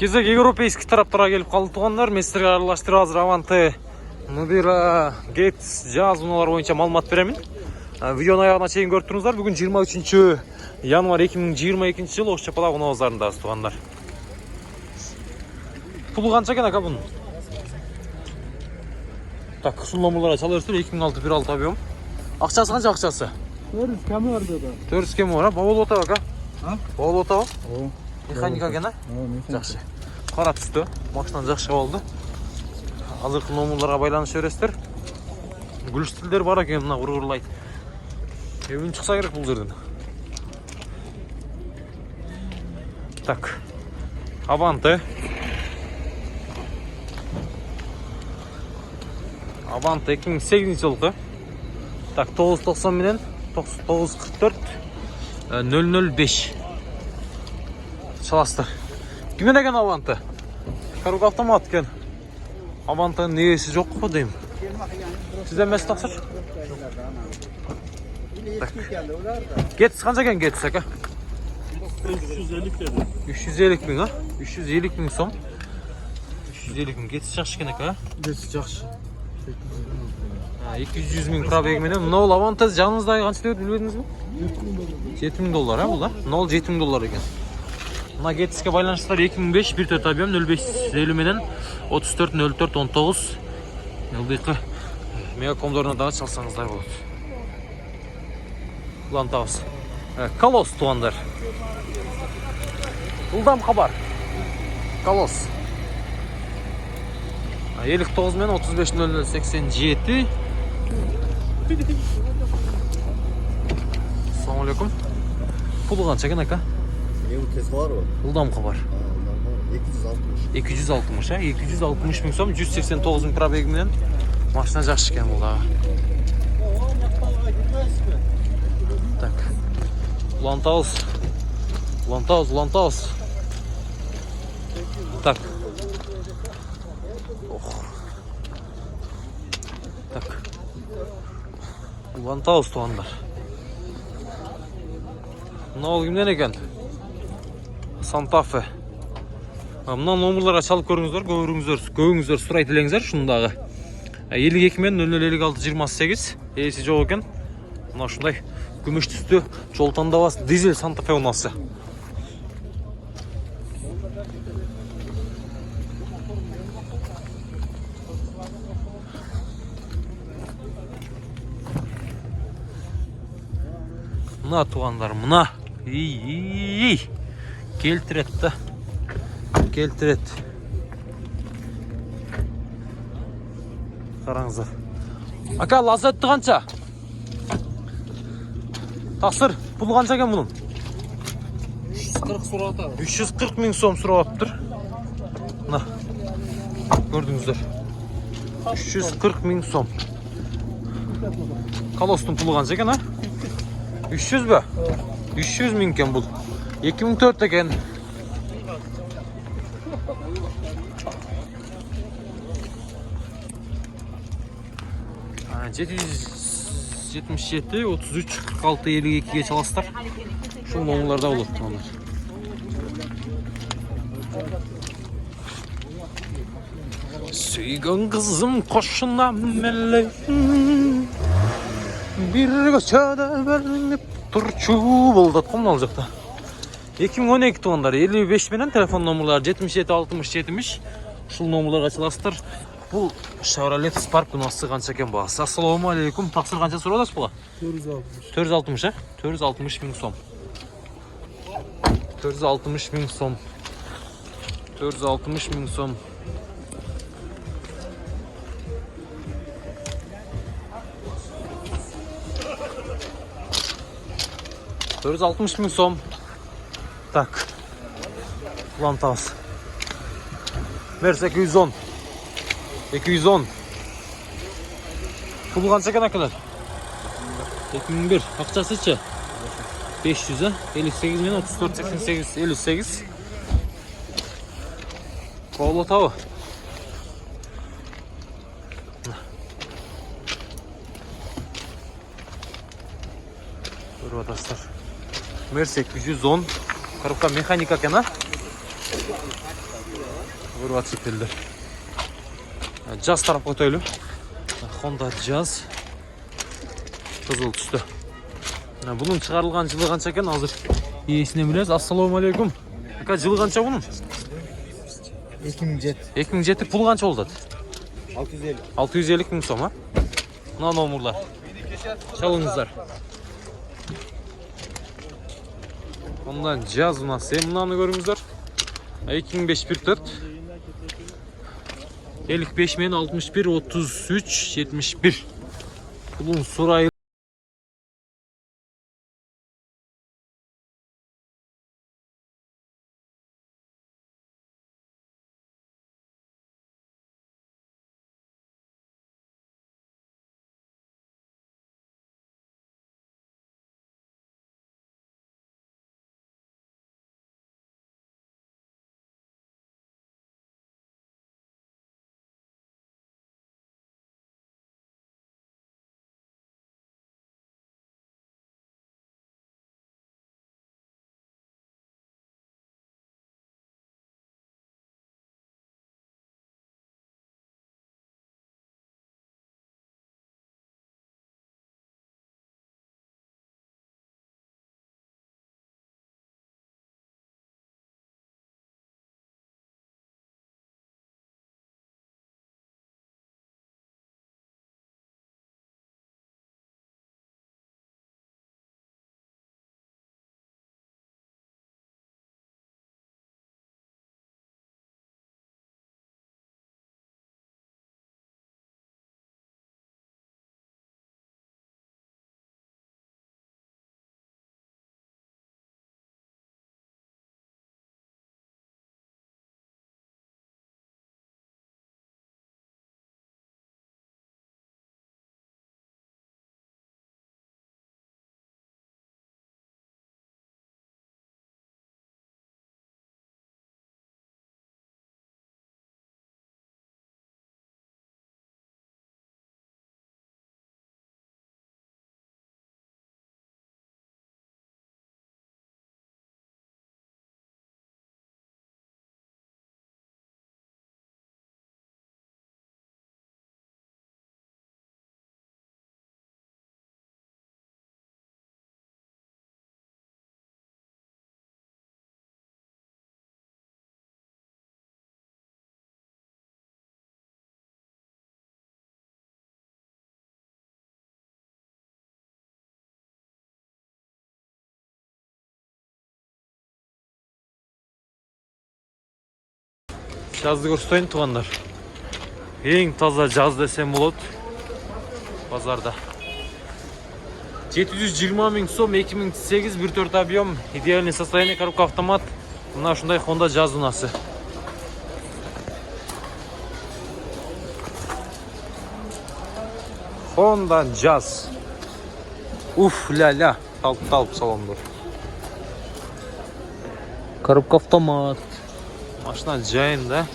Кезек европейский тараптарға келіп қалды туғандар. Мен сіздерге аралаштырып азыр Аванте, Нубира, Гейтс, Jazz уналар бойынша маалымат беремін. Видеоның аяғына чейин көріп тұрыңыздар. Бүгін 23 январь 2022 жыл осы чапалақ ұнауыздарында туғандар. Пұлы қанша екен ака бұның? Так, шул номерларға чала берсеңдер 2006-16 объем. Ақшасы қанша ақшасы? 400 кемі бар деді. 400 кемі бар, бауыл отау ака? Бауыл отау? Механика екен, жақсы. Қара түсті, машинан жақсы болды. Азырқы номерларға байланыс бересіздер. Гүліш тілдер бар екен, мына ұрғырлайды. Үн шықса керек бұл жерден. Так, Аванте. Аванте 2008 жылғы. Так, 990 менен 944 005. Çalastır. Kime ne gen Avante? Karuk avtomat gen. Avante'nın neyesi yok mu diyeyim? Sizden mesut taksır? Gets kanca gen getsek ha? 350 dedi. 350 bin ha? 350 bin son. 350 bin gets жақсы кенек ha? Gets жақсы. 200 bin probegmenen. Ne ol Avante canınızda kaç diyor bilmediniz mi? 7000 dolar ha bu da. Ne ol 7000 dolar eken. Buna Gettis'e baylanışlar 2005 1.4 объем 0550 менен 34 04 19 ылдыйкы мегакомдоруна дагы чалсаңыздар болот. Улантабыз. Колос тугандар. Улдам хабар. Колос. 59 менен 35 0087. Assalamu alaikum. Pulu kança eкен aka? Tesla var mı? Uldan kabar. 260. 260 ha? 260 bin som, 189 bin probegimden maşına жақсы екен бұл дағы. Так. Улантауыз. Так. Так. Улантауыз туғандар. Мына ол кімден екен? Санта-Фе. Мына номерларға чалып көріңіздер, көңіңіздер сұрайды елеңіздер шундағы. 52 мен 0056 28 есі жоқ екен. Мына шундай күміш түсті жол таңдабасы дизель Санта-Фе унасы. Мына туғандар, мына. Келтірет. Қараңыздар. Ака, лаззатты қанша? Тақсыр, пұл қанша екен бұның? 340 сұрап атады. 340 мың сом сұрап тұр. Мына, көрдіңіздер. 340 мың сом. Колостың пұлы қанша екен, 300 бі? 300 мың екен бұл. 2004 екен. $777 33 46 52'ye çalastar. Şu номерларда olur onlar. Suygun kızım koşuna meleğim. Bir göçede berinip turçu oldu. Kom alacaktı. 2012 tuğanlar 55 binen telefon номерлары 77 60 70. Şu номерларға çalastar. Бұл Chevrolet Spark ұнасы қанша екен бағасы. Ассаламу алейкум. Тақсыр қанша сұрап отырсыз бұға? 460 а? 460 мың сом. 460 мың сом. 460 мың сом. $460 мың сом. Так. Улантабыз. Мерс 210. 210. Пұлы қанша екен акалар? 2001. Ақшасы ше? 500 а? 58 мен 34 88 58. Бауыл отауы. Көріп атасыздар. Мерс 210. Коробка механика екен, Vurvat sepeldir. Jazz tarafga ötölü. Honda Jazz. Kızıl düştü. Bunun çıkarılgan жылы kança eken hazır. İyisini biliriz. Assalamu alaikum. Aka жылы kança bunun? 2007. 2007 pul kança oldu? 650. 650 bin so'm ha. Mına nomurlar. Çalыңыздар. Ondan Jazz unası. Mınаны көрүңүздөр. 2005 1.4. 55 men 61 33 71. Pulun surayı Жазды көрсөйүн тугандар. Эң таза жаз десем болот. Базарда. 720 миң сом 2008 1.4 объем. Идеальный состояние, коробка автомат. Мына ушундай Honda Jazz унасы. Honda Jazz. Уф, ля-ля. Талп салондор. Коробка автомат. Машина жайында.